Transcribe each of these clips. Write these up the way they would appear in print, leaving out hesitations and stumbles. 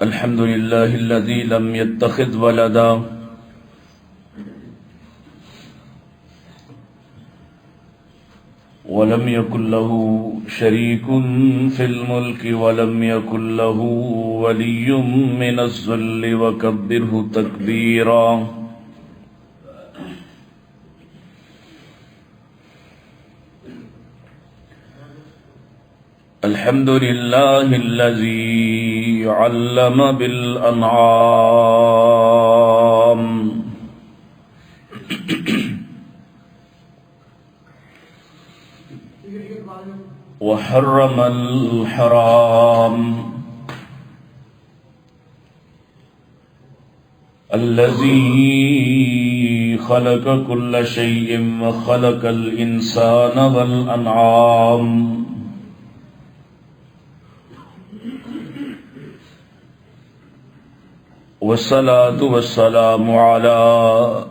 الحمد لله الذي لم يتخذ ولدا ولم يكن له شريك في الملك ولم يكن له ولي من الذل وكبره تكبيرا. الحمد لله الذي علم بالأنعام وحرم الحرام، الذي خلق كل شيء وخلق الإنسان والأنعام، والصلاة والسلام على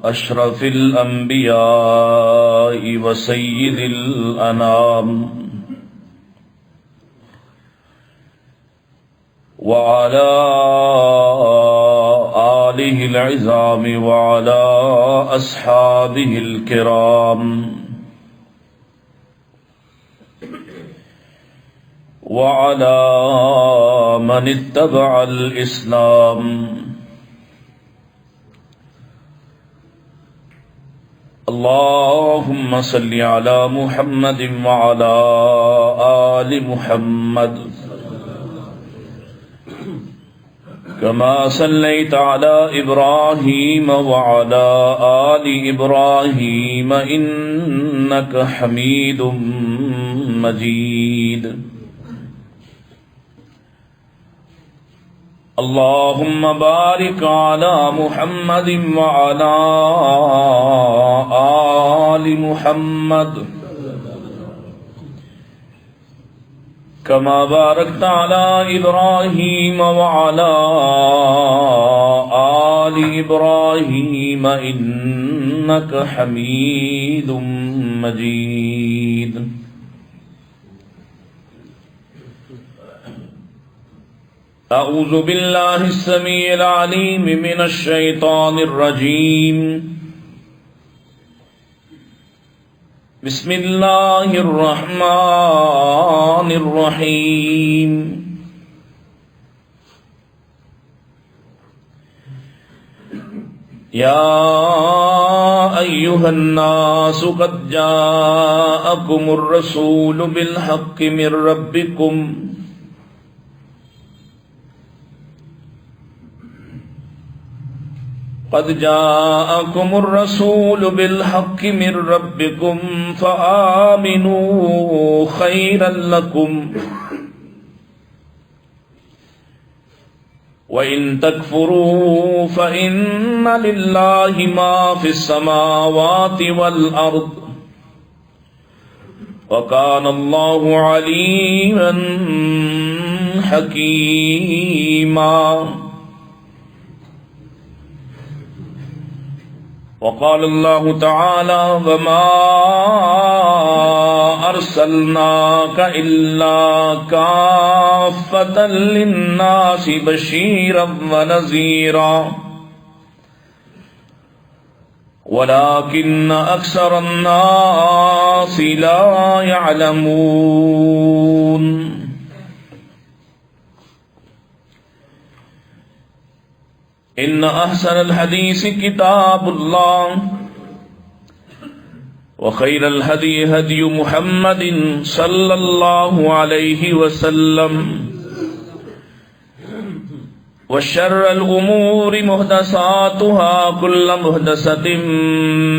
أشرف الأنبياء وسيد الأنام، وعلى آله العظام وعلى أصحابه الكرام، وعلى من اتبع الإسلام. اللهم صل على محمد وعلى آل محمد كما صليت على إبراهيم وعلى آل إبراهيم إنك حميد مجيد. اللهم بارك على محمد وعلى آل محمد كما باركت على إبراهيم وعلى آل إبراهيم إنك حميد مجيد. أعوذ بالله السميع العليم من الشيطان الرجيم. بسم الله الرحمن الرحيم. يا أيها الناس قد جاءكم الرسول بالحق من ربكم قد جاءكم الرسول بالحق من ربكم فآمنوا خيرا لكم، وإن تكفروا فإن لله ما في السماوات والأرض، وكان الله عليما حكيما. وقال الله تعالى: وما أرسلناك إلا كافة للناس بشيرا ونذيرا ولكن أكثر الناس لا يعلمون. إن أحسن الحديث كتاب الله، وخير الهدي هدي محمد صلى الله عليه وسلم، وشر الأمور محدثاتها، كل محدثة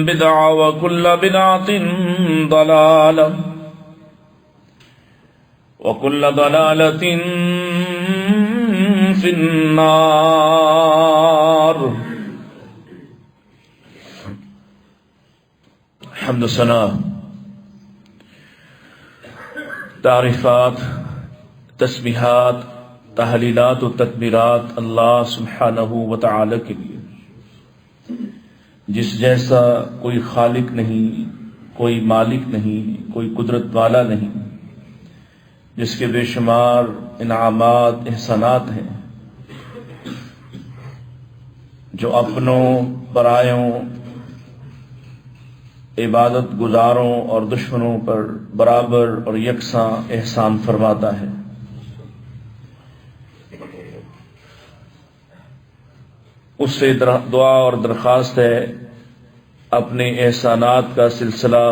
بدعة وكل بدعة ضلالة وكل ضلالة في النار. حمد و ثنا، تعریفات، تسبیحات، تحلیلات و تکبیرات اللہ سبحانہ و تعالی کے لیے، جس جیسا کوئی خالق نہیں، کوئی مالک نہیں، کوئی قدرت والا نہیں، جس کے بے شمار انعامات، احسانات ہیں، جو اپنوں پرایوں عبادت گزاروں اور دشمنوں پر برابر اور یکساں احسان فرماتا ہے۔ اس سے دعا اور درخواست ہے اپنے احسانات کا سلسلہ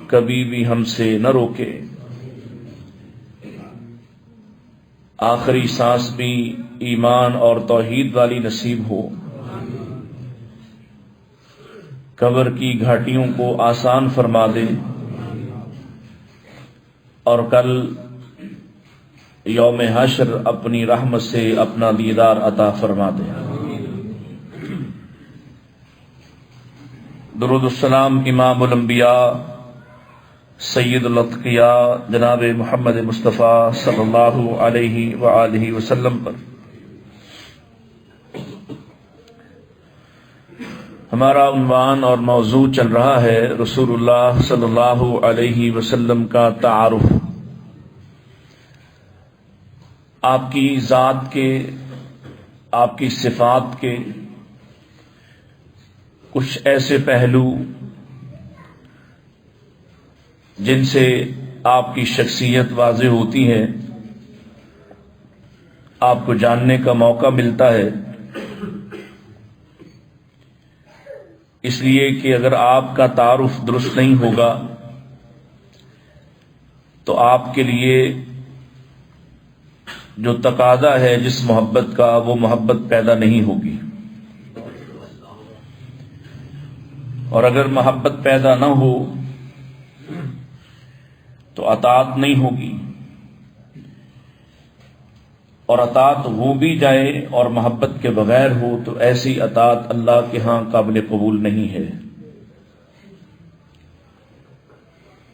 کبھی بھی ہم سے نہ روکے، آخری سانس بھی ایمان اور توحید والی نصیب ہو، قبر کی گھاٹیوں کو آسان فرما دے، اور کل یوم حشر اپنی رحمت سے اپنا دیدار عطا فرما دے۔ درود السلام امام الانبیاء سید الاتقیاء جناب محمد مصطفیٰ صلی اللہ علیہ وآلہ وسلم پر۔ ہمارا عنوان اور موضوع چل رہا ہے رسول اللہ صلی اللہ علیہ وسلم کا تعارف۔ آپ کی ذات کے، آپ کی صفات کے کچھ ایسے پہلو جن سے آپ کی شخصیت واضح ہوتی ہے، آپ کو جاننے کا موقع ملتا ہے، اس لیے کہ اگر آپ کا تعارف درست نہیں ہوگا تو آپ کے لیے جو تقاضا ہے جس محبت کا، وہ محبت پیدا نہیں ہوگی، اور اگر محبت پیدا نہ ہو تو اطاعت نہیں ہوگی، اور اطاعت ہو بھی جائے اور محبت کے بغیر ہو تو ایسی اطاعت اللہ کے ہاں قابل قبول نہیں ہے۔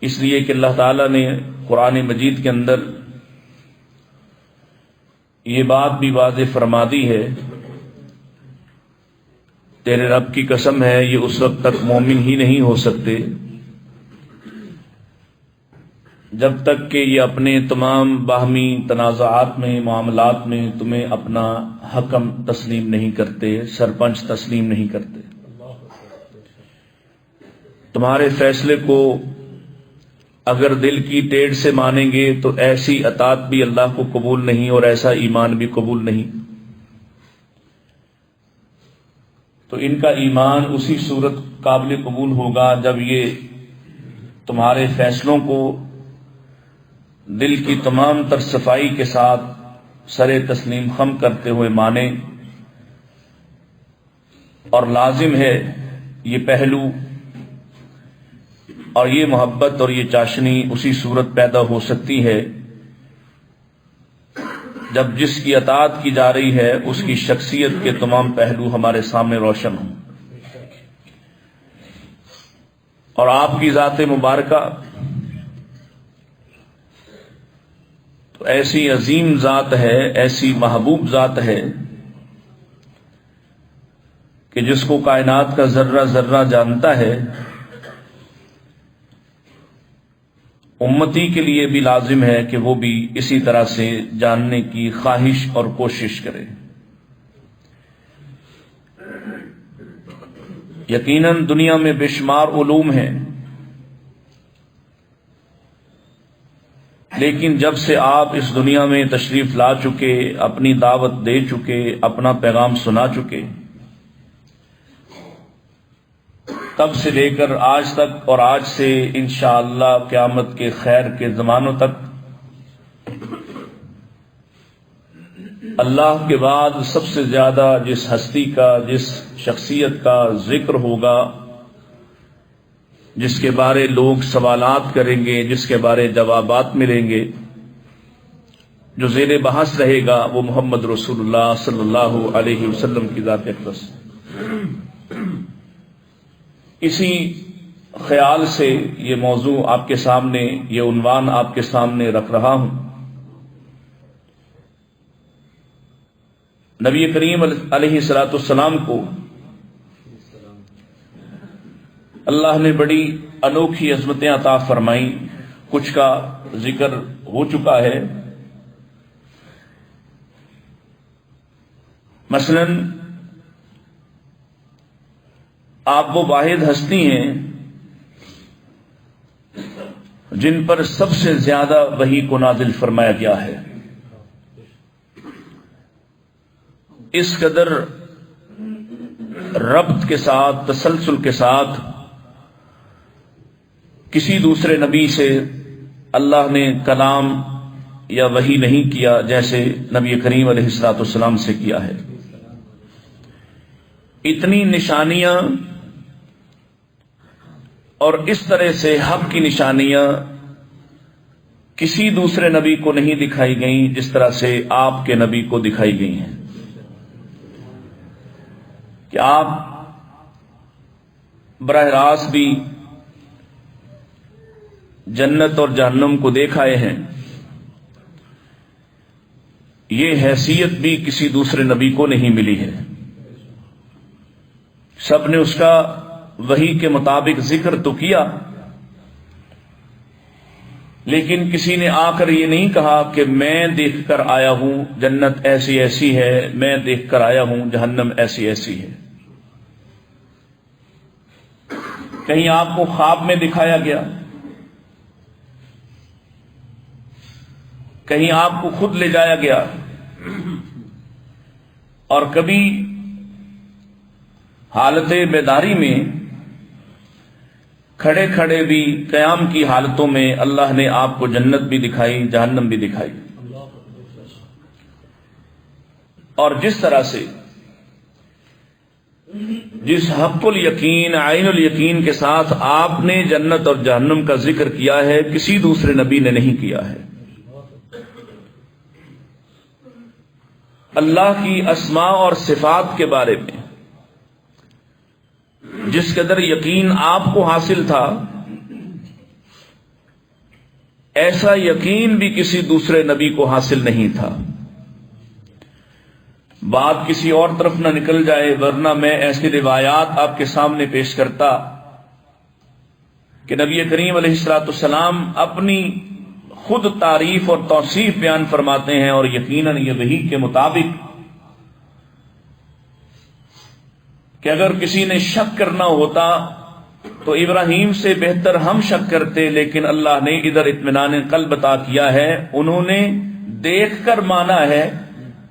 اس لیے کہ اللہ تعالیٰ نے قرآن مجید کے اندر یہ بات بھی واضح فرما دی ہے، تیرے رب کی قسم ہے یہ اس وقت تک مومن ہی نہیں ہو سکتے جب تک کہ یہ اپنے تمام باہمی تنازعات میں، معاملات میں تمہیں اپنا حکم تسلیم نہیں کرتے، سرپنچ تسلیم نہیں کرتے۔ تمہارے فیصلے کو اگر دل کی ٹیڑھ سے مانیں گے تو ایسی اطاعت بھی اللہ کو قبول نہیں اور ایسا ایمان بھی قبول نہیں۔ تو ان کا ایمان اسی صورت قابل قبول ہوگا جب یہ تمہارے فیصلوں کو دل کی تمام تر صفائی کے ساتھ سر تسلیم خم کرتے ہوئے مانے، اور لازم ہے یہ پہلو اور یہ محبت اور یہ چاشنی اسی صورت پیدا ہو سکتی ہے جب جس کی اطاعت کی جا رہی ہے اس کی شخصیت کے تمام پہلو ہمارے سامنے روشن ہوں۔ اور آپ کی ذات مبارکہ تو ایسی عظیم ذات ہے، ایسی محبوب ذات ہے کہ جس کو کائنات کا ذرہ ذرہ جانتا ہے، امتی کے لیے بھی لازم ہے کہ وہ بھی اسی طرح سے جاننے کی خواہش اور کوشش کرے۔ یقیناً دنیا میں بے شمار علوم ہیں، لیکن جب سے آپ اس دنیا میں تشریف لا چکے، اپنی دعوت دے چکے، اپنا پیغام سنا چکے، تب سے لے کر آج تک اور آج سے انشاءاللہ قیامت کے خیر کے زمانوں تک اللہ کے بعد سب سے زیادہ جس ہستی کا، جس شخصیت کا ذکر ہوگا، جس کے بارے لوگ سوالات کریں گے، جس کے بارے جوابات ملیں گے، جو زیر بحث رہے گا، وہ محمد رسول اللہ صلی اللہ علیہ وسلم کی ذات اقدس۔ اسی خیال سے یہ موضوع آپ کے سامنے، یہ عنوان آپ کے سامنے رکھ رہا ہوں۔ نبی کریم علیہ الصلوۃ والسلام کو اللہ نے بڑی انوکھی عظمتیں عطا فرمائیں، کچھ کا ذکر ہو چکا ہے۔ مثلاً آپ وہ واحد ہستی ہیں جن پر سب سے زیادہ وحی کو نازل فرمایا گیا ہے. اس قدر ربط کے ساتھ، تسلسل کے ساتھ کسی دوسرے نبی سے اللہ نے کلام یا وحی نہیں کیا جیسے نبی کریم علیہ الصلوۃ والسلام سے کیا ہے. اتنی نشانیاں اور اس طرح سے حق کی نشانیاں کسی دوسرے نبی کو نہیں دکھائی گئیں جس طرح سے آپ کے نبی کو دکھائی گئی ہیں، کہ آپ براہ راست بھی جنت اور جہنم کو دیکھ آئے ہیں. یہ حیثیت بھی کسی دوسرے نبی کو نہیں ملی ہے. سب نے اس کا وحی کے مطابق ذکر تو کیا، لیکن کسی نے آ کر یہ نہیں کہا کہ میں دیکھ کر آیا ہوں جنت ایسی ایسی ہے، میں دیکھ کر آیا ہوں جہنم ایسی ایسی ہے. کہیں آپ کو خواب میں دکھایا گیا، کہیں آپ کو خود لے جایا گیا، اور کبھی حالت بیداری میں کھڑے کھڑے بھی قیام کی حالتوں میں اللہ نے آپ کو جنت بھی دکھائی، جہنم بھی دکھائی. اور جس طرح سے جس حق الیقین، عین الیقین کے ساتھ آپ نے جنت اور جہنم کا ذکر کیا ہے، کسی دوسرے نبی نے نہیں کیا ہے. اللہ کی اسماء اور صفات کے بارے میں جس قدر یقین آپ کو حاصل تھا، ایسا یقین بھی کسی دوسرے نبی کو حاصل نہیں تھا. بات کسی اور طرف نہ نکل جائے، ورنہ میں ایسی روایات آپ کے سامنے پیش کرتا کہ نبی کریم علیہ الصلوۃ والسلام اپنی خود تعریف اور توصیف بیان فرماتے ہیں، اور یقیناً یہ وحی کے مطابق کہ اگر کسی نے شک کرنا ہوتا تو ابراہیم سے بہتر ہم شک کرتے، لیکن اللہ نے ادھر اطمینان قلب عطا کیا ہے. انہوں نے دیکھ کر مانا ہے،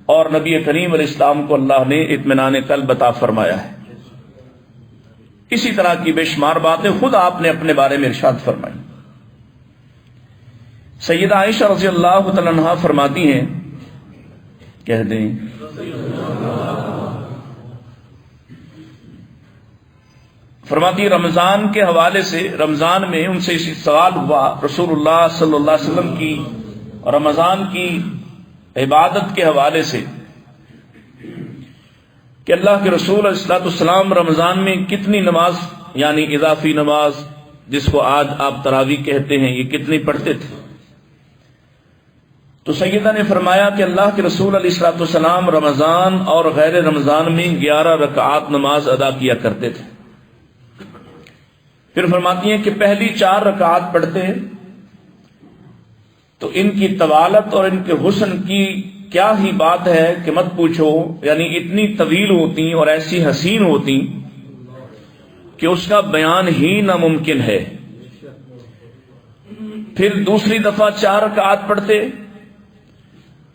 اور نبی کریم علیہ السلام کو اللہ نے اطمینان قلب عطا فرمایا ہے. اسی طرح کی بے شمار باتیں خود آپ نے اپنے بارے میں ارشاد فرمائی. سیدہ عائشہ رضی اللہ تعالی عنہا فرماتی ہیں، کہہ دیں فرماتی رمضان کے حوالے سے، رمضان میں ان سے سوال ہوا رسول اللہ صلی اللہ علیہ وسلم کی رمضان کی عبادت کے حوالے سے کہ اللہ کے رسول علیہ الصلوۃ والسلام رمضان میں کتنی نماز، یعنی اضافی نماز جس کو آج آپ تراویح کہتے ہیں، یہ کتنی پڑھتے تھے؟ تو سیدہ نے فرمایا کہ اللہ کے رسول علیہ الصلوۃ والسلام رمضان اور غیر رمضان میں 11 رکعات نماز ادا کیا کرتے تھے. پھر فرماتی ہیں کہ پہلی 4 رکعات پڑھتے تو ان کی طوالت اور ان کے حسن کی کیا ہی بات ہے کہ مت پوچھو، یعنی اتنی طویل ہوتی اور ایسی حسین ہوتی کہ اس کا بیان ہی ناممکن ہے. پھر دوسری دفعہ 4 رکعات پڑھتے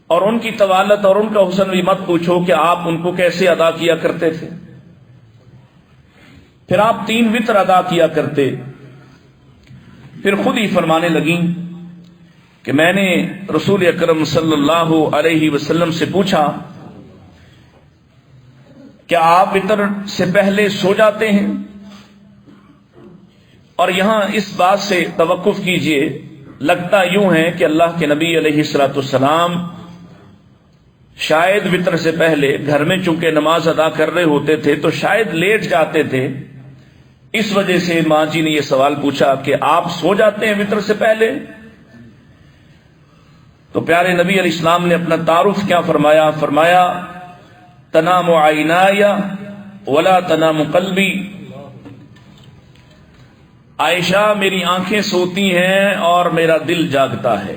اور ان کی طوالت اور ان کا حسن بھی مت پوچھو کہ آپ ان کو کیسے ادا کیا کرتے تھے. پھر آپ 3 وتر ادا کیا کرتے. پھر خود ہی فرمانے لگیں کہ میں نے رسول اکرم صلی اللہ علیہ وسلم سے پوچھا کیا آپ وتر سے پہلے سو جاتے ہیں؟ اور یہاں اس بات سے توقف کیجئے، لگتا یوں ہے کہ اللہ کے نبی علیہ الصلوۃ والسلام شاید وتر سے پہلے گھر میں چونکہ نماز ادا کر رہے ہوتے تھے تو شاید لیٹ جاتے تھے. اس وجہ سے ماں جی نے یہ سوال پوچھا کہ آپ سو جاتے ہیں وتر سے پہلے؟ تو پیارے نبی علیہ السلام نے اپنا تعارف کیا فرمایا؟ فرمایا تنام عینایا ولا تنام قلبی. عائشہ میری آنکھیں سوتی ہیں اور میرا دل جاگتا ہے.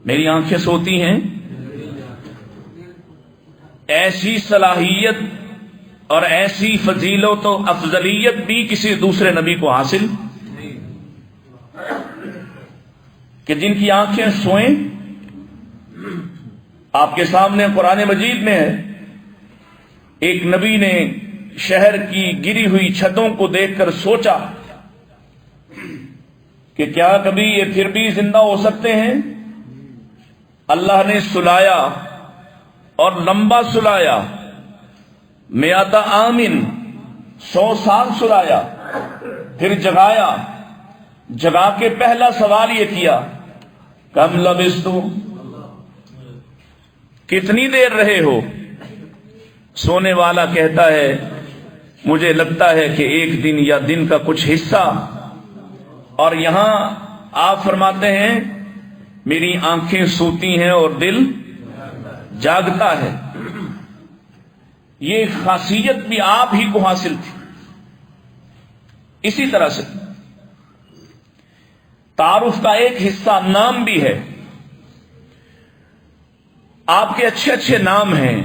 میری آنکھیں سوتی ہیں، ایسی صلاحیت اور ایسی فضیلت و افضلیت بھی کسی دوسرے نبی کو حاصل کہ جن کی آنکھیں سوئیں. آپ کے سامنے قرآن مجید میں ہے ایک نبی نے شہر کی گری ہوئی چھتوں کو دیکھ کر سوچا کہ کیا کبھی یہ پھر بھی زندہ ہو سکتے ہیں. اللہ نے سلایا اور لمبا سلایا، میاتا آمن 100 سال سلایا، پھر جگایا. جگا کے پہلا سوال یہ کیا کم لبستم، کتنی دیر رہے ہو؟ سونے والا کہتا ہے مجھے لگتا ہے کہ ایک دن یا دن کا کچھ حصہ. اور یہاں آپ فرماتے ہیں میری آنکھیں سوتی ہیں اور دل جاگتا ہے. یہ خاصیت بھی آپ ہی کو حاصل تھی. اسی طرح سے تعارف کا ایک حصہ نام بھی ہے. آپ کے اچھے اچھے نام ہیں.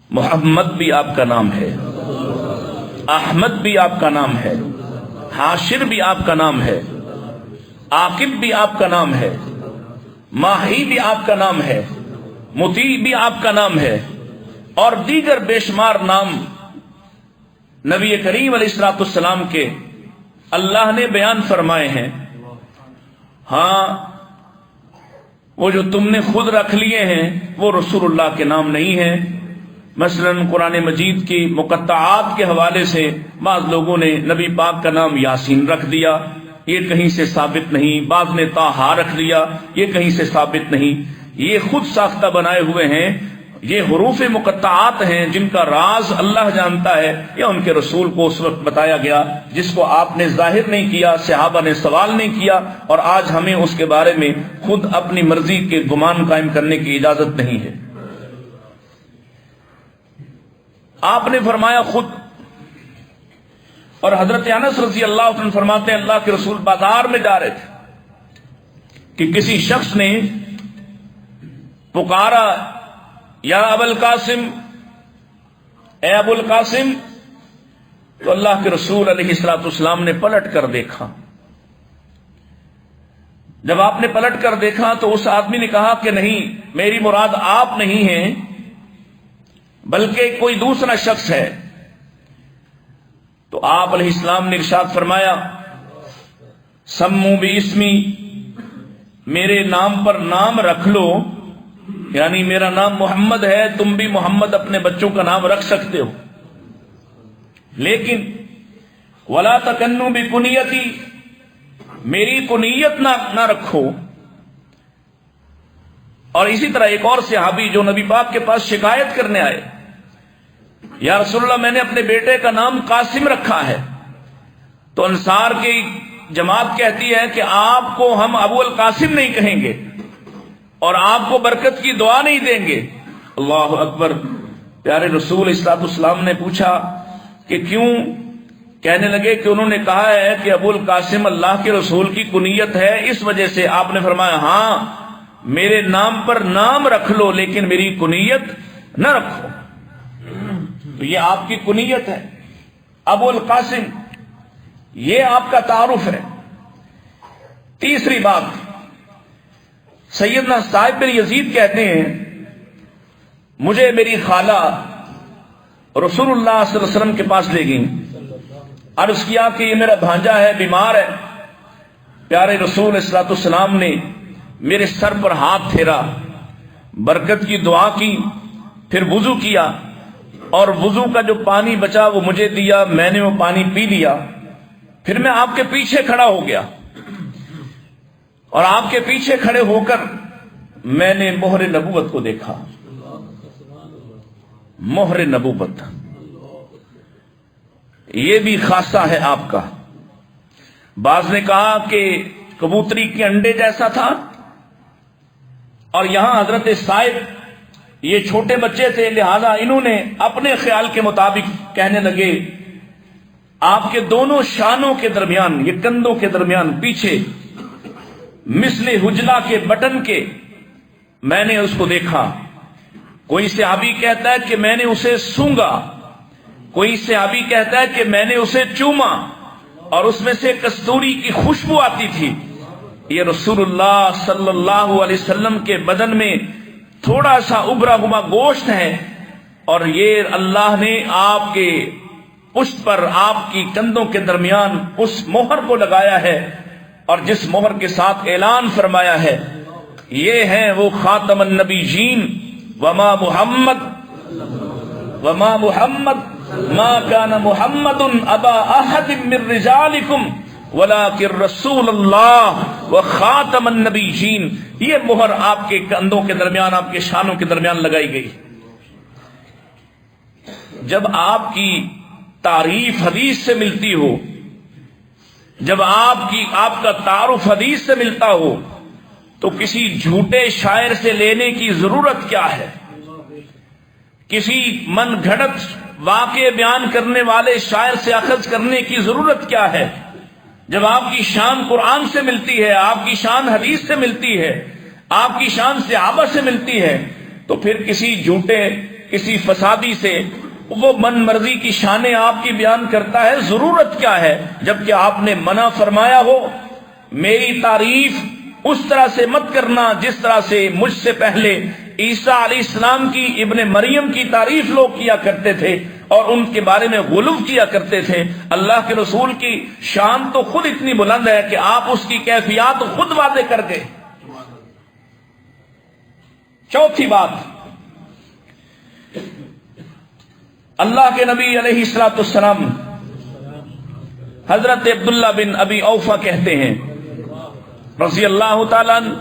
محمد بھی آپ کا نام ہے، احمد بھی آپ کا نام ہے، حاشر بھی آپ کا نام ہے، عاقب بھی آپ کا نام ہے، ماہی بھی آپ کا نام ہے، مطیع بھی آپ کا نام ہے، اور دیگر بے شمار نام نبی کریم علیہ الصلوۃ والسلام کے اللہ نے بیان فرمائے ہیں. ہاں وہ جو تم نے خود رکھ لیے ہیں وہ رسول اللہ کے نام نہیں ہیں. مثلا قرآن مجید کی مقطعات کے حوالے سے بعض لوگوں نے نبی پاک کا نام یاسین رکھ دیا، یہ کہیں سے ثابت نہیں. بعض نے طٰہٰ رکھ دیا، یہ کہیں سے ثابت نہیں. یہ خود ساختہ بنائے ہوئے ہیں. یہ حروف مقطعات ہیں جن کا راز اللہ جانتا ہے یا ان کے رسول کو اس وقت بتایا گیا، جس کو آپ نے ظاہر نہیں کیا، صحابہ نے سوال نہیں کیا، اور آج ہمیں اس کے بارے میں خود اپنی مرضی کے گمان قائم کرنے کی اجازت نہیں ہے. آپ نے فرمایا خود. اور حضرت انس رضی اللہ عنہ فرماتے ہیں اللہ کے رسول بازار میں جا رہے تھے کہ کسی شخص نے پکارا یا ابو القاسم، اے ابو القاسم. تو اللہ کے رسول علیہ الصلوۃ والسلام نے پلٹ کر دیکھا. جب آپ نے پلٹ کر دیکھا تو اس آدمی نے کہا کہ نہیں، میری مراد آپ نہیں ہیں بلکہ کوئی دوسرا شخص ہے. تو آپ علیہ السلام نے ارشاد فرمایا سمو باسمی، میرے نام پر نام رکھ لو. یعنی میرا نام محمد ہے، تم بھی محمد اپنے بچوں کا نام رکھ سکتے ہو، لیکن ولا تکنوا بکنیتی، میری کنیت نہ رکھو. اور اسی طرح ایک اور صحابی جو نبی پاک کے پاس شکایت کرنے آئے، یا رسول اللہ میں نے اپنے بیٹے کا نام قاسم رکھا ہے. تو انصار کی جماعت کہتی ہے کہ آپ کو ہم ابو القاسم نہیں کہیں گے اور آپ کو برکت کی دعا نہیں دیں گے. اللہ اکبر. پیارے رسول الصلوۃ والسلام نے پوچھا کہ کیوں؟ کہنے لگے کہ انہوں نے کہا ہے کہ ابو القاسم اللہ کے رسول کی کنیت ہے، اس وجہ سے. آپ نے فرمایا ہاں میرے نام پر نام رکھ لو لیکن میری کنیت نہ رکھو. تو یہ آپ کی کنیت ہے ابو القاسم، یہ آپ کا تعارف ہے. تیسری بات، سیدنا صاحب بن یزید کہتے ہیں مجھے میری خالہ رسول اللہ صلی اللہ علیہ وسلم کے پاس لے گئیں. عرض کیا کہ یہ میرا بھانجا ہے، بیمار ہے. پیارے رسول الصلوۃ والسلام نے میرے سر پر ہاتھ پھیرا، برکت کی دعا کی، پھر وضو کیا، اور وضو کا جو پانی بچا وہ مجھے دیا، میں نے وہ پانی پی لیا. پھر میں آپ کے پیچھے کھڑا ہو گیا اور آپ کے پیچھے کھڑے ہو کر میں نے مہر نبوت کو دیکھا. مہر نبوت یہ بھی خاصہ ہے آپ کا. بعض نے کہا کہ کبوتری کے انڈے جیسا تھا، اور یہاں حضرت صاحب یہ چھوٹے بچے تھے لہذا انہوں نے اپنے خیال کے مطابق کہنے لگے آپ کے دونوں شانوں کے درمیان، یہ کندھوں کے درمیان پیچھے مثل حجلہ کے بٹن کے میں نے اس کو دیکھا. کوئی صحابی کہتا ہے کہ میں نے اسے سونگا، کوئی صحابی کہتا ہے کہ میں نے اسے چوما اور اس میں سے کستوری کی خوشبو آتی تھی۔ یہ رسول اللہ صلی اللہ علیہ وسلم کے بدن میں تھوڑا سا ابھرا ہوا گوشت ہے، اور یہ اللہ نے آپ کے پشت پر، آپ کی کندھوں کے درمیان اس مہر کو لگایا ہے، اور جس مہر کے ساتھ اعلان فرمایا ہے یہ ہے وہ خاتم النبیین، وما محمد ما كان محمد ابا احد من رجالکم ولکن رسول اللہ وخاتم النبیین۔ یہ مہر آپ کے کندھوں کے درمیان، آپ کے شانوں کے درمیان لگائی گئی۔ جب آپ کی تعریف حدیث سے ملتی ہو، جب آپ کا تعارف حدیث سے ملتا ہو، تو کسی جھوٹے شاعر سے لینے کی ضرورت کیا ہے؟ کسی من گھڑت واقع بیان کرنے والے شاعر سے اخذ کرنے کی ضرورت کیا ہے؟ جب آپ کی شان قرآن سے ملتی ہے، آپ کی شان حدیث سے ملتی ہے، آپ کی شان صحابہ سے ملتی ہے، تو پھر کسی جھوٹے، کسی فسادی سے وہ من مرضی کی شانیں آپ کی بیان کرتا ہے، ضرورت کیا ہے؟ جبکہ آپ نے منع فرمایا ہو میری تعریف اس طرح سے مت کرنا جس طرح سے مجھ سے پہلے عیسیٰ علیہ السلام کی، ابن مریم کی تعریف لوگ کیا کرتے تھے اور ان کے بارے میں غلو کیا کرتے تھے۔ اللہ کے رسول کی شان تو خود اتنی بلند ہے کہ آپ اس کی کیفیات خود واضح کر گئے۔ چوتھی بات، اللہ کے نبی علیہ الصلوۃ والسلام حضرت عبداللہ بن ابی اوفا کہتے ہیں رضی اللہ تعالیٰ عنہ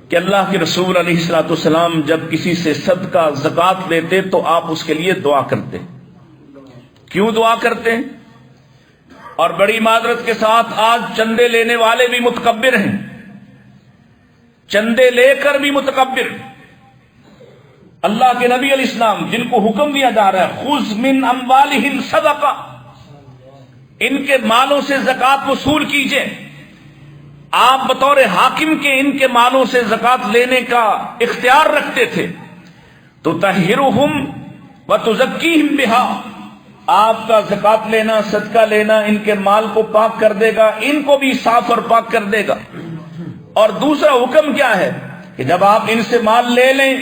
کہ اللہ کے رسول علیہ الصلوۃ والسلام جب کسی سے صدقہ زکوٰۃ لیتے تو آپ اس کے لیے دعا کرتے۔ کیوں دعا کرتے؟ اور بڑی معذرت کے ساتھ آج چندے لینے والے بھی متکبر ہیں، چندے لے کر بھی متکبر۔ اللہ کے نبی علیہ السلام جن کو حکم دیا جا رہا ہے خذ من اموالہم صدقہ، ان کے مالوں سے زکوٰۃ وصول کیجئے، آپ بطور حاکم کے ان کے مالوں سے زکوٰۃ لینے کا اختیار رکھتے تھے۔ تو تطہرہم وتزکیہم بہا، آپ کا زکوٰۃ لینا، صدقہ لینا ان کے مال کو پاک کر دے گا، ان کو بھی صاف اور پاک کر دے گا۔ اور دوسرا حکم کیا ہے کہ جب آپ ان سے مال لے لیں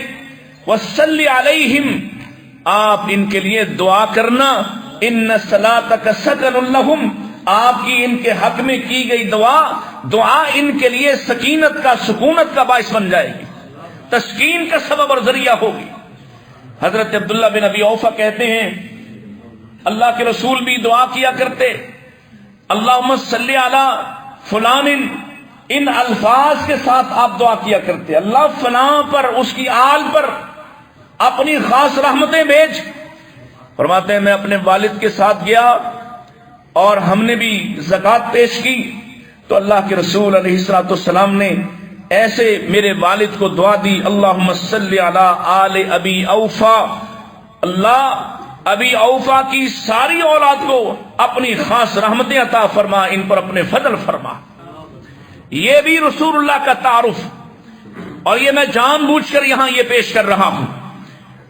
وصلی علیہم، آپ ان کے لیے دعا کرنا، ان صلاتک سکن لہم، آپ کی ان کے حق میں کی گئی دعا ان کے لیے سکینت کا، سکونت کا باعث بن جائے گی، تسکین کا سبب اور ذریعہ ہوگی۔ حضرت عبداللہ بن ابی اوفا کہتے ہیں اللہ کے رسول بھی دعا کیا کرتے، اللہم صلی علی فلان، ان الفاظ کے ساتھ آپ دعا کیا کرتے، اللہ فلاں پر، اس کی آل پر اپنی خاص رحمتیں بھیج۔ فرماتے ہیں میں اپنے والد کے ساتھ گیا اور ہم نے بھی زکوٰۃ پیش کی، تو اللہ کے رسول علیہ الصلوۃ والسلام نے ایسے میرے والد کو دعا دی، اللہم صلی علی آل ابی اوفا، اللہ ابی اوفا کی ساری اولاد کو اپنی خاص رحمتیں عطا فرما، ان پر اپنے فضل فرما۔ یہ بھی رسول اللہ کا تعارف، اور یہ میں جان بوجھ کر یہاں یہ پیش کر رہا ہوں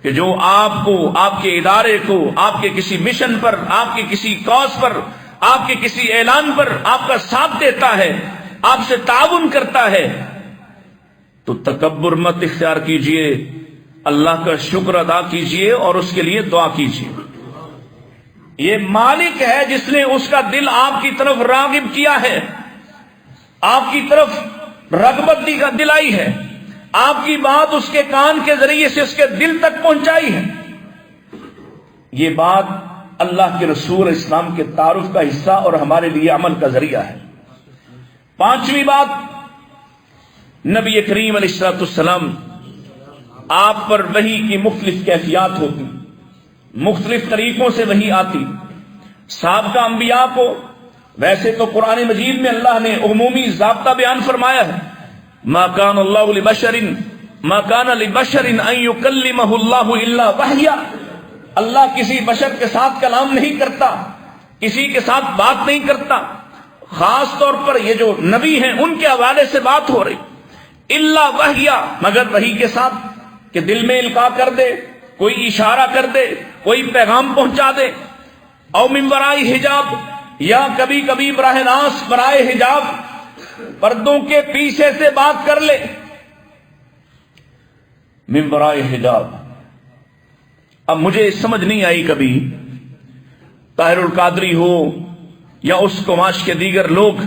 کہ جو آپ کو، آپ کے ادارے کو، آپ کے کسی مشن پر، آپ کے کسی کاز پر، آپ کے کسی اعلان پر آپ کا ساتھ دیتا ہے، آپ سے تعاون کرتا ہے، تو تکبر مت اختیار کیجئے، اللہ کا شکر ادا کیجئے اور اس کے لیے دعا کیجئے۔ یہ مالک ہے جس نے اس کا دل آپ کی طرف راغب کیا ہے، آپ کی طرف رغبت دلائی ہے، آپ کی بات اس کے کان کے ذریعے سے اس کے دل تک پہنچائی ہے۔ یہ بات اللہ کے رسول اسلام کے تعارف کا حصہ اور ہمارے لیے عمل کا ذریعہ ہے۔ پانچویں بات، نبی کریم علیہ الصلوۃ والسلام آپ پر وحی کی مختلف کیفیات ہوتی، مختلف طریقوں سے وحی آتی۔ سابقہ انبیاء کو ویسے تو قرآن مجید میں اللہ نے عمومی ضابطہ بیان فرمایا ہے، ما کان اللہ لبشر ان یکلمہ اللہ الا وحیا، اللہ کسی بشر کے ساتھ کلام نہیں کرتا، کسی کے ساتھ بات نہیں کرتا، خاص طور پر یہ جو نبی ہیں ان کے حوالے سے بات ہو رہی، الا وحیا، مگر وحی کے ساتھ کہ دل میں القاء کر دے، کوئی اشارہ کر دے، کوئی پیغام پہنچا دے، او من ورائی حجاب، یا کبھی کبھی براہ راست برائے حجاب پردوں کے پیچھے سے بات کر لے، من ورائی حجاب۔ اب مجھے سمجھ نہیں آئی کبھی طاہر القادری ہو یا اس قماش کے دیگر لوگ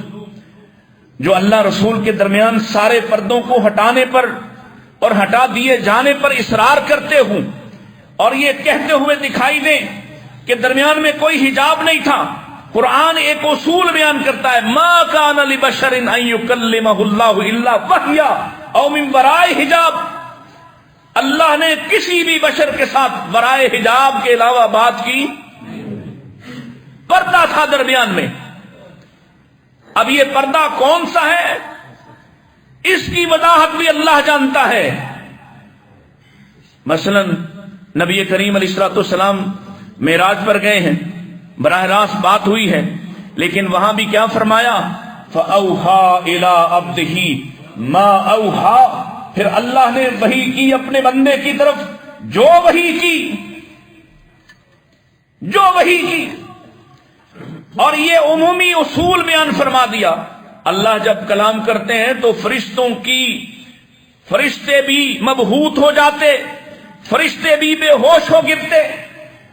جو اللہ رسول کے درمیان سارے پردوں کو ہٹانے پر اور ہٹا دیے جانے پر اصرار کرتے ہوں اور یہ کہتے ہوئے دکھائی دیں کہ درمیان میں کوئی حجاب نہیں تھا۔ قرآن ایک اصول بیان کرتا ہے، ما کان لبشر ان یکلمہ اللہ الا وحیا او من وراء حجاب۔ اللہ نے کسی بھی بشر کے ساتھ ورائے حجاب کے علاوہ بات کی، پردہ تھا درمیان میں۔ اب یہ پردہ کون سا ہے، اس کی وضاحت بھی اللہ جانتا ہے۔ مثلا نبی کریم علیہ الصلوۃ والسلام معراج پر گئے ہیں، براہ راست بات ہوئی ہے، لیکن وہاں بھی کیا فرمایا، فَأَوْحَا إِلَىٰ عَبْدِهِ مَا أَوْحَا۔ پھر اللہ نے وحی کی اپنے بندے کی طرف جو وحی کی، جو وحی کی۔ اور یہ عمومی اصول بیان فرما دیا، اللہ جب کلام کرتے ہیں تو فرشتے بھی مبہوت ہو جاتے، فرشتے بھی بے ہوش ہو گرتے،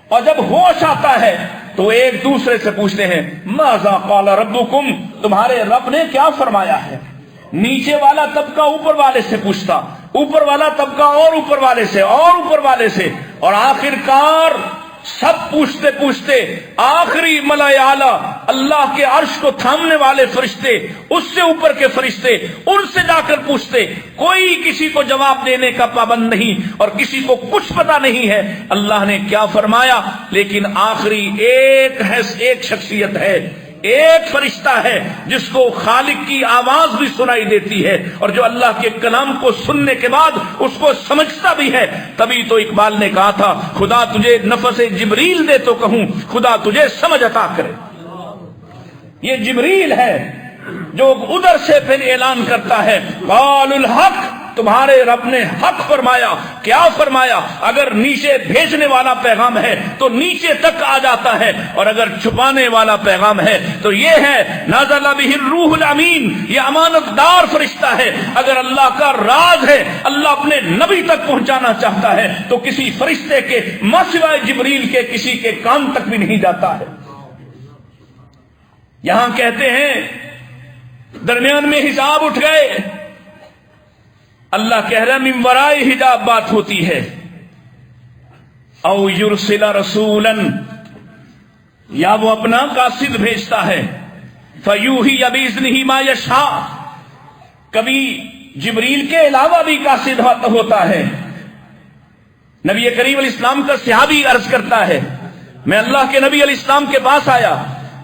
اور جب ہوش آتا ہے تو ایک دوسرے سے پوچھتے ہیں، ماذا قال ربکم، تمہارے رب نے کیا فرمایا ہے۔ نیچے والا طبقہ اوپر والے سے پوچھتا، اوپر والا طبقہ اور اوپر والے سے اور اوپر والے سے، اور آخر کار سب پوچھتے پوچھتے آخری ملائے اعلیٰ اللہ کے عرش کو تھامنے والے فرشتے، اس سے اوپر کے فرشتے، ان سے جا کر پوچھتے، کوئی کسی کو جواب دینے کا پابند نہیں اور کسی کو کچھ پتا نہیں ہے اللہ نے کیا فرمایا۔ لیکن آخری ایک شخصیت ہے، ایک فرشتہ ہے جس کو خالق کی آواز بھی سنائی دیتی ہے اور جو اللہ کے کلام کو سننے کے بعد اس کو سمجھتا بھی ہے۔ تبھی تو اقبال نے کہا تھا، خدا تجھے نفس جبریل دے تو کہوں، خدا تجھے سمجھ عطا کرے۔ یہ جبریل ہے جو ادھر سے پھر اعلان کرتا ہے، قال الحق، تمہارے رب نے حق فرمایا۔ کیا فرمایا؟ اگر نیچے بھیجنے والا پیغام ہے تو نیچے تک آ جاتا ہے، اور اگر چھپانے والا پیغام ہے تو یہ ہے، نازل بہ الروح الامین، یہ امانت دار فرشتہ ہے۔ اگر اللہ کا راز ہے اللہ اپنے نبی تک پہنچانا چاہتا ہے تو کسی فرشتے کے سوائے جبریل کے کسی کے کان تک بھی نہیں جاتا ہے۔ یہاں کہتے ہیں درمیان میں حجاب اٹھ گئے، اللہ کہہ رہا من وراء حجاب بات ہوتی ہے۔ او یرسل رسولا، یا وہ اپنا قاصد بھیجتا ہے، فیوحی باذنہ ما یشاء، کبھی جبریل کے علاوہ بھی قاصد ہوتا ہے۔ نبی کریم علیہ السلام کا صحابی عرض کرتا ہے، میں اللہ کے نبی علیہ السلام کے پاس آیا،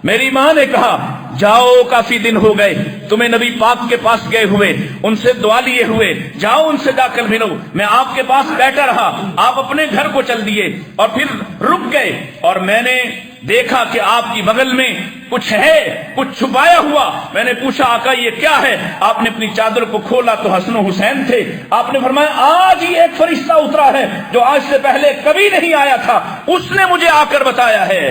میری ماں نے کہا جاؤ کافی دن ہو گئے تمہیں نبی پاک کے پاس گئے ہوئے، ان سے دعا لیے ہوئے، جاؤ ان سے جا کر ملو۔ میں آپ کے پاس بیٹھا رہا، آپ اپنے گھر کو چل دیے اور پھر رک گئے، اور میں نے دیکھا کہ آپ کی بغل میں کچھ ہے، کچھ چھپایا ہوا۔ میں نے پوچھا آقا یہ کیا ہے؟ آپ نے اپنی چادر کو کھولا تو حسن و حسین تھے۔ آپ نے فرمایا آج ہی ایک فرشتہ اترا ہے جو آج سے پہلے کبھی نہیں آیا تھا، اس نے مجھے آ کر بتایا ہے،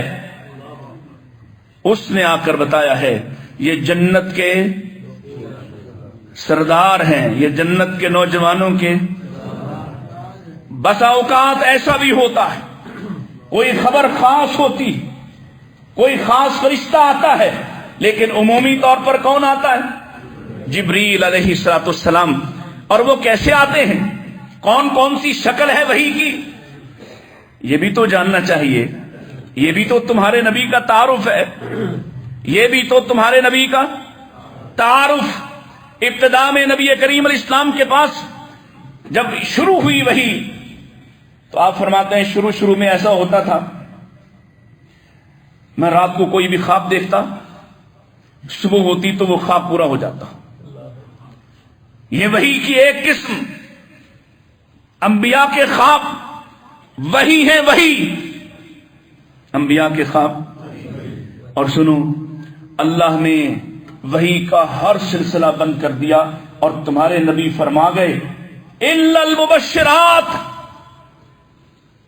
اس نے آ کر بتایا ہے، یہ جنت کے سردار ہیں، یہ جنت کے نوجوانوں کے۔ بسا اوقات ایسا بھی ہوتا ہے کوئی خبر خاص ہوتی، کوئی خاص فرشتہ آتا ہے، لیکن عمومی طور پر کون آتا ہے؟ جبریل علیہ السلام۔ اور وہ کیسے آتے ہیں، کون کون سی شکل ہے وحی کی، یہ بھی تو جاننا چاہیے۔ یہ بھی تو تمہارے نبی کا تعارف ہے، یہ بھی تو تمہارے نبی کا تعارف۔ ابتدا میں نبی کریم علیہ السلام کے پاس جب شروع ہوئی وحی تو آپ فرماتے ہیں شروع میں ایسا ہوتا تھا، میں رات کو کوئی بھی خواب دیکھتا، صبح ہوتی تو وہ خواب پورا ہو جاتا۔ یہ وحی کی ایک قسم، انبیاء کے خواب وحی ہیں، وحی انبیاء کے خواب۔ اور سنو، اللہ نے وحی کا ہر سلسلہ بند کر دیا اور تمہارے نبی فرما گئے الا المبشرات،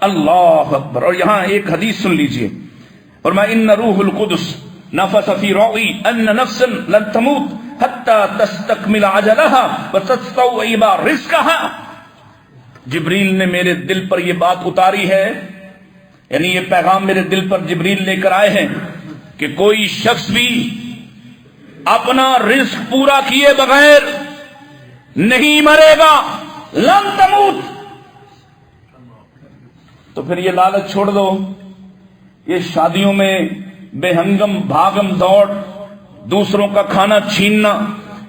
اللہ اکبر. اور یہاں ایک حدیث سن لیجئے، فرمایا ان روح القدس نفث فی روعی ان نفسا لن تموت حتی تستکمل عجلها وتستوعب رزقها. جبریل نے میرے دل پر یہ بات اتاری ہے، یعنی یہ پیغام میرے دل پر جبریل لے کر آئے ہیں کہ کوئی شخص بھی اپنا رزق پورا کیے بغیر نہیں مرے گا. لن تموت. تو پھر یہ لالچ چھوڑ دو، یہ شادیوں میں بے ہنگم بھاگم دوڑ، دوسروں کا کھانا چھیننا،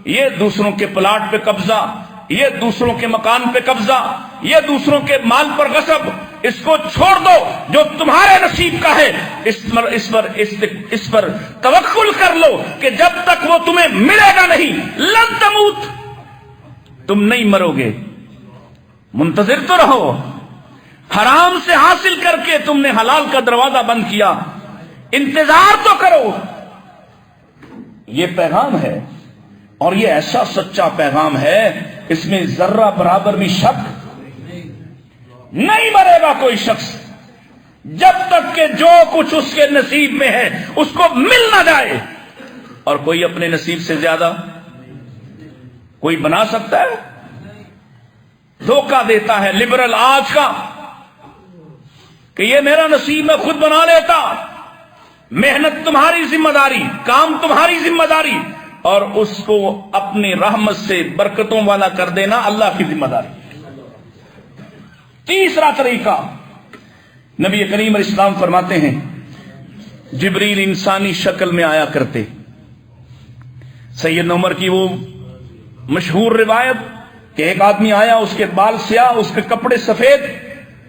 یہ دوسروں کے پلاٹ پہ قبضہ، یہ دوسروں کے مکان پہ قبضہ، یہ دوسروں کے مال پر غصب، اس کو چھوڑ دو. جو تمہارے نصیب کا ہے اس پر توکل کر لو کہ جب تک وہ تمہیں ملے گا نہیں، لن تموت، تم نہیں مرو گے. منتظر تو رہو. حرام سے حاصل کر کے تم نے حلال کا دروازہ بند کیا، انتظار تو کرو. یہ پیغام ہے، اور یہ ایسا سچا پیغام ہے، اس میں ذرہ برابر بھی شک نہیں. مرے گا کوئی شخص جب تک کہ جو کچھ اس کے نصیب میں ہے اس کو مل نہ جائے. اور کوئی اپنے نصیب سے زیادہ کوئی بنا سکتا ہے؟ دھوکہ دیتا ہے لبرل آج کا کہ یہ میرا نصیب میں خود بنا لیتا. محنت تمہاری ذمہ داری، کام تمہاری ذمہ داری، اور اس کو اپنی رحمت سے برکتوں والا کر دینا اللہ کی ذمہ داری. تیسرا طریقہ، نبی کریم علیہ السلام فرماتے ہیں جبریل انسانی شکل میں آیا کرتے. سیدنا عمر کی وہ مشہور روایت کہ ایک آدمی آیا، اس کے بال سیاہ، اس کے کپڑے سفید،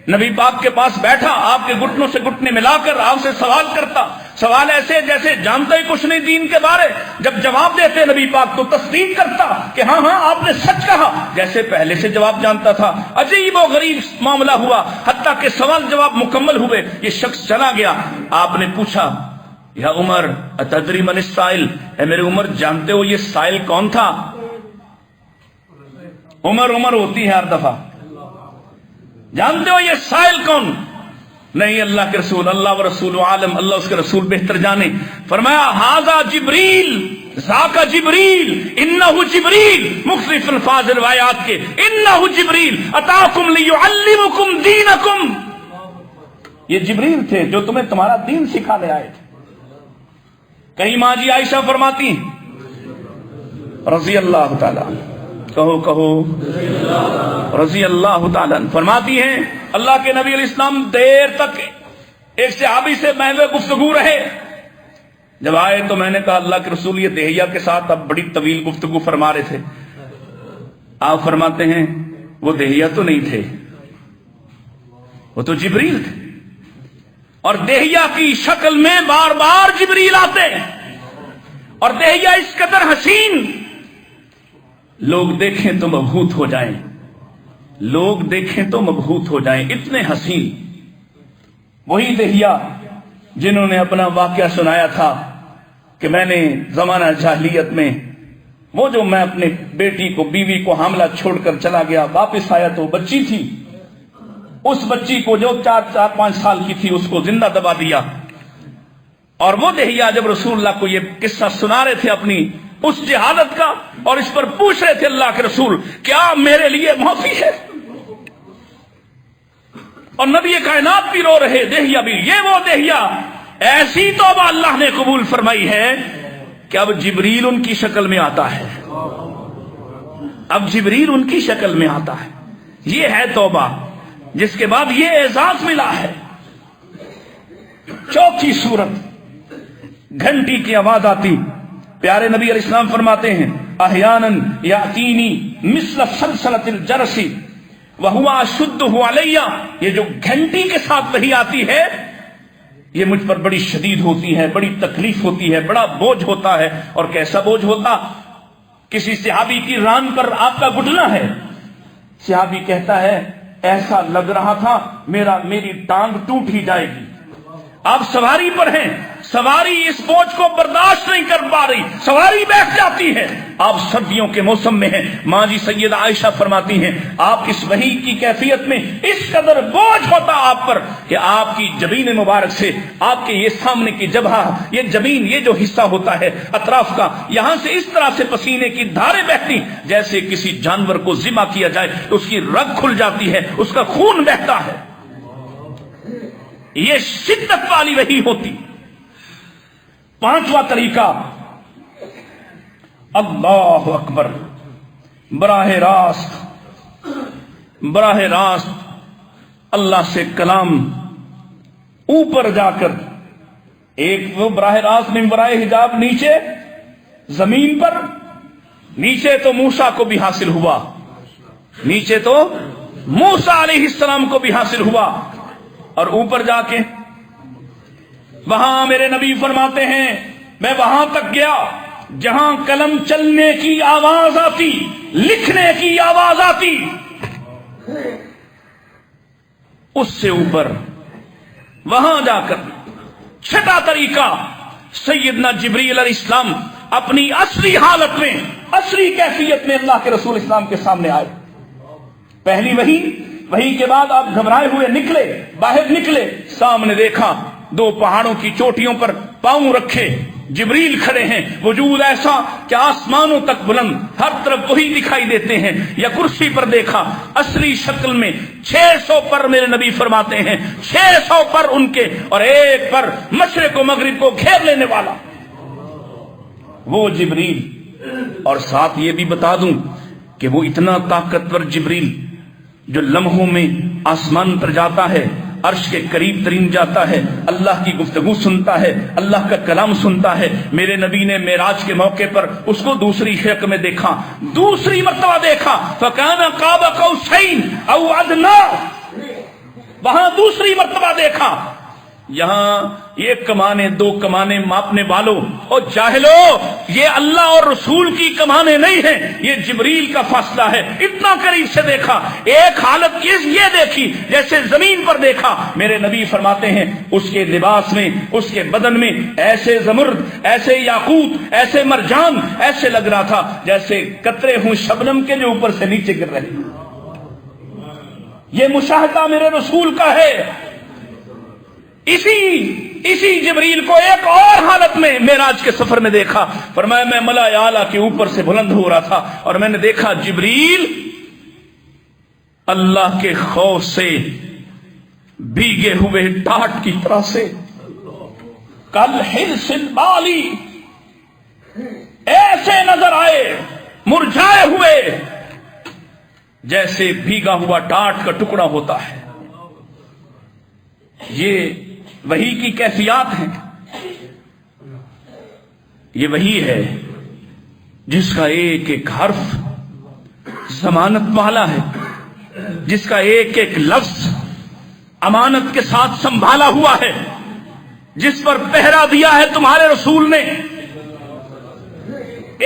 نبی پاک کے پاس بیٹھا، آپ کے گھٹنوں سے گھٹنے ملا کر آپ سے سوال کرتا، سوال ایسے جیسے جانتا ہی کچھ نہیں دین کے بارے. جب جواب دیتے نبی پاک تو تصدیق کرتا کہ ہاں ہاں آپ نے سچ کہا، جیسے پہلے سے جواب جانتا تھا. عجیب و غریب معاملہ ہوا، حتیٰ کہ سوال جواب مکمل ہوئے، یہ شخص چلا گیا. آپ نے پوچھا یا عمر اتدری من السائل، اے میرے عمر جانتے ہو یہ سائل کون تھا؟ عمر ہوتی ہے ہر دفعہ. جانتے ہو یہ سائل کون؟ نہیں، اللہ کے رسول، اللہ و رسول عالم، اللہ اس کے رسول بہتر جانے. فرمایا ھذا جبریل، ذاک جبریل، انہ جبریل. مختلف الفاظ روایات کے انہ جبریل اتاکم لیعلمکم دینکم. یہ جبریل تھے جو تمہیں تمہارا دین سکھا لے آئے تھے. کہیں ماں جی عائشہ فرماتی رضی اللہ تعالی، کہو رضی اللہ تعالی، فرماتی ہیں اللہ کے نبی علیہ السلام دیر تک ایک صحابی سے محو گفتگو رہے. جب آئے تو میں نے کہا اللہ کے رسول یہ دہیا کے ساتھ اب بڑی طویل گفتگو فرما رہے تھے. آپ فرماتے ہیں وہ دہیا تو نہیں تھے، وہ تو جبریل تھے. اور دہیا کی شکل میں بار بار جبریل آتے، اور دہیا اس قدر حسین، لوگ دیکھیں تو مبہوت ہو جائیں، لوگ دیکھیں تو مبہوت ہو جائیں، اتنے حسین. وہی دہیا جنہوں نے اپنا واقعہ سنایا تھا کہ میں نے زمانہ جاہلیت میں وہ جو میں اپنے بیٹی کو، بیوی کو حاملہ چھوڑ کر چلا گیا، واپس آیا تو بچی تھی، اس بچی کو جو 4-5 سال کی تھی اس کو زندہ دبا دیا. اور وہ دہیا جب رسول اللہ کو یہ قصہ سنا رہے تھے اپنی اس جہالت کا، اور اس پر پوچھ رہے تھے اللہ کے رسول کیا میرے لیے معافی ہے، اور نبی کائنات بھی رو رہے، دہیا بھی. یہ وہ دہیا، ایسی توبہ اللہ نے قبول فرمائی ہے کہ اب جبریل ان کی شکل میں آتا ہے، اب جبریل ان کی شکل میں آتا ہے. یہ ہے توبہ جس کے بعد یہ اعزاز ملا ہے. چوتھی صورت، گھنٹی کی آواز آتی. پیارے نبی علیہ السلام فرماتے ہیں احیاناً یاتینی مثل سلسلۃ الجرس وہو اشدہ علی. یہ جو گھنٹی کے ساتھ وحی آتی ہے یہ مجھ پر بڑی شدید ہوتی ہے، بڑی تکلیف ہوتی ہے، بڑا بوجھ ہوتا ہے. اور کیسا بوجھ ہوتا؟ کسی صحابی کی ران پر آپ کا گھٹنا ہے، صحابی کہتا ہے ایسا لگ رہا تھا میری ٹانگ ٹوٹ ہی جائے گی. آپ سواری پر ہیں، سواری اس بوجھ کو برداشت نہیں کر پا رہی، سواری بیٹھ جاتی ہے۔ آپ سردیوں کے موسم میں ہیں، ماں جی سیدہ عائشہ فرماتی ہیں آپ اس وحی کی کیفیت میں اس قدر بوجھ ہوتا آپ پر کہ آپ کی جبین مبارک سے، آپ کے یہ سامنے کی جبہہ، یہ جبین، یہ جو حصہ ہوتا ہے اطراف کا، یہاں سے اس طرح سے پسینے کی دھاریں بہتی جیسے کسی جانور کو ذبح کیا جائے تو اس کی رگ کھل جاتی ہے، اس کا خون بہتا ہے۔ یہ شدت والی وحی ہوتی۔ پانچواں طریقہ، اللہ اکبر، براہ راست اللہ سے کلام اوپر جا کر، ایک وہ براہ راست میں براہ حجاب نیچے زمین پر، نیچے تو موسیٰ کو بھی حاصل ہوا، نیچے تو موسیٰ علیہ السلام کو بھی حاصل ہوا، اور اوپر جا کے وہاں میرے نبی فرماتے ہیں میں وہاں تک گیا جہاں قلم چلنے کی آواز آتی، لکھنے کی آواز آتی، اس سے اوپر وہاں جا کر۔ چھٹا طریقہ، سیدنا جبریل علیہ السلام اپنی اصلی حالت میں، اصلی کیفیت میں اللہ کے رسول اسلام کے سامنے آئے۔ پہلی وحی کے بعد آپ گھبرائے ہوئے نکلے، باہر نکلے، سامنے دیکھا دو پہاڑوں کی چوٹیوں پر پاؤں رکھے جبریل کھڑے ہیں، وجود ایسا کہ آسمانوں تک بلند، ہر طرف وہی دکھائی دیتے ہیں۔ یا کرسی پر دیکھا، اصلی شکل میں 600 پر میرے نبی فرماتے ہیں، 600 پر ان کے، اور ایک پر مشرق و مغرب کو گھیر لینے والا وہ جبریل۔ اور ساتھ یہ بھی بتا دوں کہ وہ اتنا طاقتور جبریل جو لمحوں میں آسمان پر جاتا ہے، عرش کے قریب ترین جاتا ہے، اللہ کی گفتگو سنتا ہے، اللہ کا کلام سنتا ہے۔ میرے نبی نے معراج کے موقع پر اس کو دوسری شکل میں دیکھا، دوسری مرتبہ دیکھا، فَكَانَ قَابَ قَوْسَيْنِ أَوْ أَدْنَىٰ، وہاں دوسری مرتبہ دیکھا۔ یہاں یہ کمانے، دو کمانے ماپنے والوں اور جاہلو، یہ اللہ اور رسول کی کمانے نہیں ہیں، یہ جبریل کا فاصلہ ہے۔ اتنا قریب سے دیکھا، ایک حالت یہ دیکھی جیسے زمین پر دیکھا۔ میرے نبی فرماتے ہیں اس کے لباس میں، اس کے بدن میں ایسے زمرد، ایسے یاقوت، ایسے مرجان، ایسے لگ رہا تھا جیسے قطرے ہوں شبنم کے جو اوپر سے نیچے گر رہے۔ یہ مشاہدہ میرے رسول کا ہے۔ اسی جبریل کو ایک اور حالت میں معراج کے سفر میں دیکھا، فرمایا میں ملا اعلیٰ کے اوپر سے بلند ہو رہا تھا اور میں نے دیکھا جبریل اللہ کے خوف سے بھیگے ہوئے ٹاٹ کی طرح سے، کل حرص البالی، ایسے نظر آئے مرجھائے ہوئے جیسے بھیگا ہوا ٹاٹ کا ٹکڑا ہوتا ہے۔ یہ وحی کی کیفیات ہیں۔ یہ وحی ہے جس کا ایک ایک حرف ضمانت والا ہے، جس کا ایک ایک لفظ امانت کے ساتھ سنبھالا ہوا ہے، جس پر پہرا دیا ہے تمہارے رسول نے،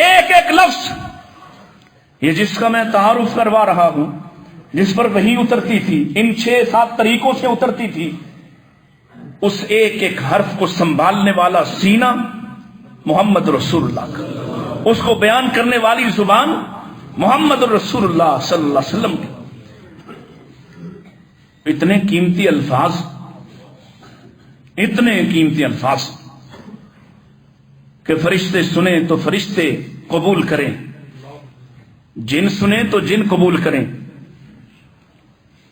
ایک ایک لفظ۔ یہ جس کا میں تعارف کروا رہا ہوں، جس پر وحی اترتی تھی، ان 6-7 طریقوں سے اترتی تھی، اس ایک ایک حرف کو سنبھالنے والا سینہ محمد رسول اللہ کا، اس کو بیان کرنے والی زبان محمد رسول اللہ صلی اللہ علیہ وسلم کی۔ اتنے قیمتی الفاظ، اتنے قیمتی الفاظ کہ فرشتے سنیں تو فرشتے قبول کریں، جن سنیں تو جن قبول کریں،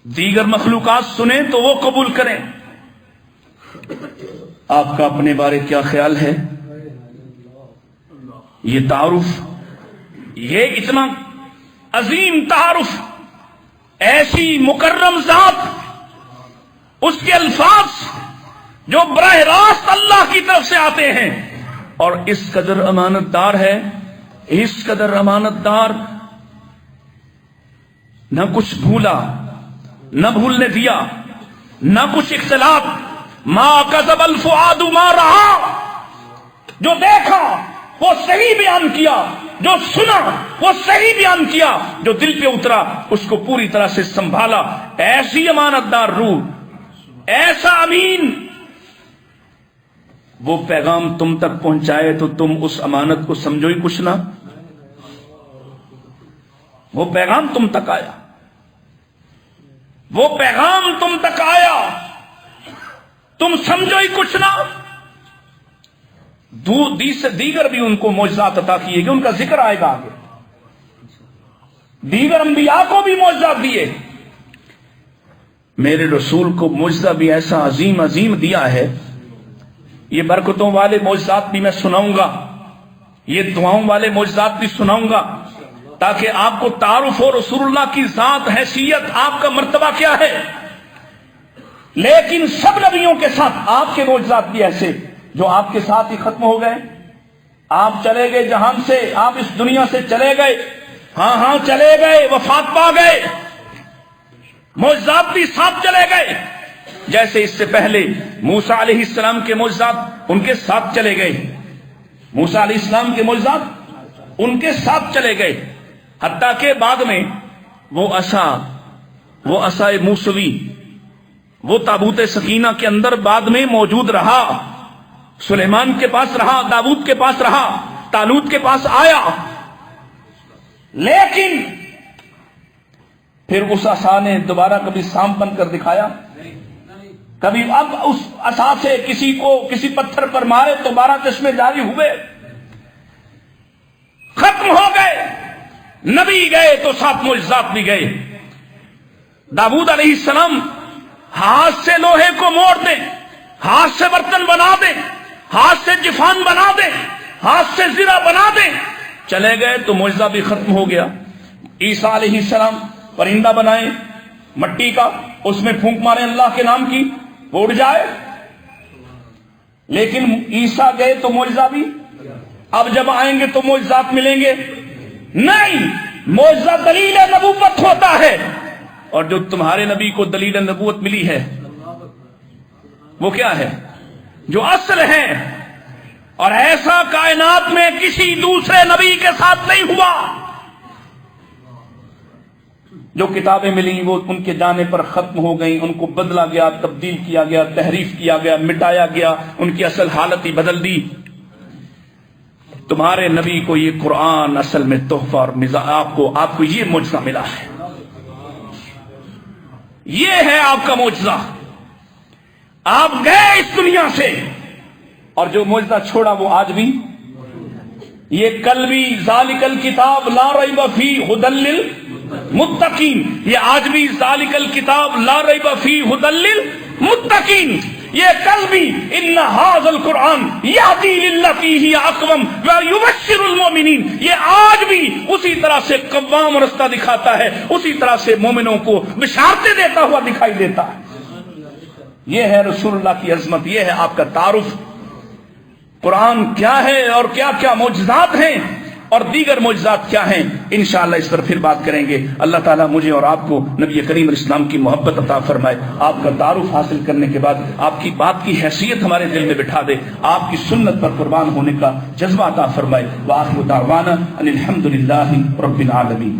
دیگر مخلوقات سنیں تو وہ قبول کریں۔ آپ کا اپنے بارے کیا خیال ہے؟ یہ تعارف، یہ اتنا عظیم تعارف، ایسی مکرم ذات، اس کے الفاظ جو براہ راست اللہ کی طرف سے آتے ہیں، اور اس قدر امانت دار ہے، اس قدر امانت دار، نہ کچھ بھولا، نہ بھولنے دیا، نہ کچھ اختلاط۔ ما کذب الفؤاد ما رہا، جو دیکھا وہ صحیح بیان کیا، جو سنا وہ صحیح بیان کیا، جو دل پہ اترا اس کو پوری طرح سے سنبھالا۔ ایسی امانت دار روح، ایسا امین، وہ پیغام تم تک پہنچائے تو تم اس امانت کو سمجھو ہی کچھ نہ. وہ پیغام تم تک آیا، وہ پیغام تم تک آیا، تم سمجھو ہی کچھ نہ. دیگر بھی ان کو معجزات عطا کیے گئے، ان کا ذکر آئے گا آگے. دیگر انبیاء کو بھی معجزات دیے. میرے رسول کو معجزہ بھی ایسا عظیم عظیم دیا ہے. یہ برکتوں والے معجزات بھی میں سناؤں گا، یہ دعاؤں والے معجزات بھی سناؤں گا، تاکہ آپ کو تعارف ہو رسول اللہ کی ذات، حیثیت، آپ کا مرتبہ کیا ہے. لیکن سب نبیوں کے ساتھ آپ کے معجزات بھی ایسے جو آپ کے ساتھ ہی ختم ہو گئے. آپ چلے گئے جہان سے، آپ اس دنیا سے چلے گئے، ہاں چلے گئے، وفات پا گئے، معجزات بھی ساتھ چلے گئے. جیسے اس سے پہلے موسیٰ علیہ السلام کے معجزات ان کے ساتھ چلے گئے، موسیٰ علیہ السلام کے معجزات ان کے ساتھ چلے گئے، حتیٰ کہ بعد میں وہ عصا موسوی، وہ تابوت سکینہ کے اندر بعد میں موجود رہا، سلیمان کے پاس رہا، داؤد کے پاس رہا، طالوت کے پاس آیا. لیکن پھر اس عصا نے دوبارہ کبھی سانپ بن کر دکھایا، کبھی اب اس عصا سے کسی کو کسی پتھر پر مارے تو 12 چشمے جاری ہوئے، ختم ہو گئے. نبی گئے تو ساتھ معجزات بھی گئے. داؤد علیہ السلام ہاتھ سے لوہے کو موڑ دیں، ہاتھ سے برتن بنا دیں، ہاتھ سے جفان بنا دیں، ہاتھ سے زرہ بنا دیں، چلے گئے تو معجزہ بھی ختم ہو گیا. عیسیٰ علیہ السلام پرندہ بنائے مٹی کا، اس میں پھونک مارے اللہ کے نام کی، وہ اڑ جائے. لیکن عیسیٰ گئے تو معجزہ بھی، اب جب آئیں گے تو معجزات ملیں گے نہیں. معجزہ دلیل نبوت ہوتا ہے، اور جو تمہارے نبی کو دلیل نبوت ملی ہے وہ کیا ہے؟ جو اصل ہے، اور ایسا کائنات میں کسی دوسرے نبی کے ساتھ نہیں ہوا. جو کتابیں ملی وہ ان کے جانے پر ختم ہو گئیں، ان کو بدلا گیا، تبدیل کیا گیا، تحریف کیا گیا، مٹایا گیا، ان کی اصل حالت ہی بدل دی. تمہارے نبی کو یہ قرآن اصل میں تحفہ اور آپ کو یہ معجزہ ملا ہے، یہ ہے آپ کا معجزہ. آپ گئے اس دنیا سے اور جو معجزہ چھوڑا وہ آج بھی، یہ کل بھی ذالک الکتاب لا ریب فیہ ھدی للمتقین، یہ آج بھی ذالک الکتاب لا ریب فیہ ھدی للمتقین، یہ کل بھی ان ھذا القرآن یہدی للتی ہی اقوم ویبشر المؤمنین، یہ آج بھی اسی طرح سے قوام رستہ دکھاتا ہے، اسی طرح سے مومنوں کو بشارتیں دیتا ہوا دکھائی دیتا ہے. یہ ہے رسول اللہ کی عظمت، یہ ہے آپ کا تعارف. قرآن کیا ہے اور کیا کیا معجزات ہیں اور دیگر معجزات کیا ہیں، انشاءاللہ اس پر پھر بات کریں گے. اللہ تعالیٰ مجھے اور آپ کو نبی کریم علیہ السلام کی محبت عطا فرمائے، آپ کا تعارف حاصل کرنے کے بعد آپ کی بات کی حیثیت ہمارے دل میں بٹھا دے، آپ کی سنت پر قربان ہونے کا جذبہ عطا فرمائے. وآخر دعوانا ان الحمد للہ رب العالمین.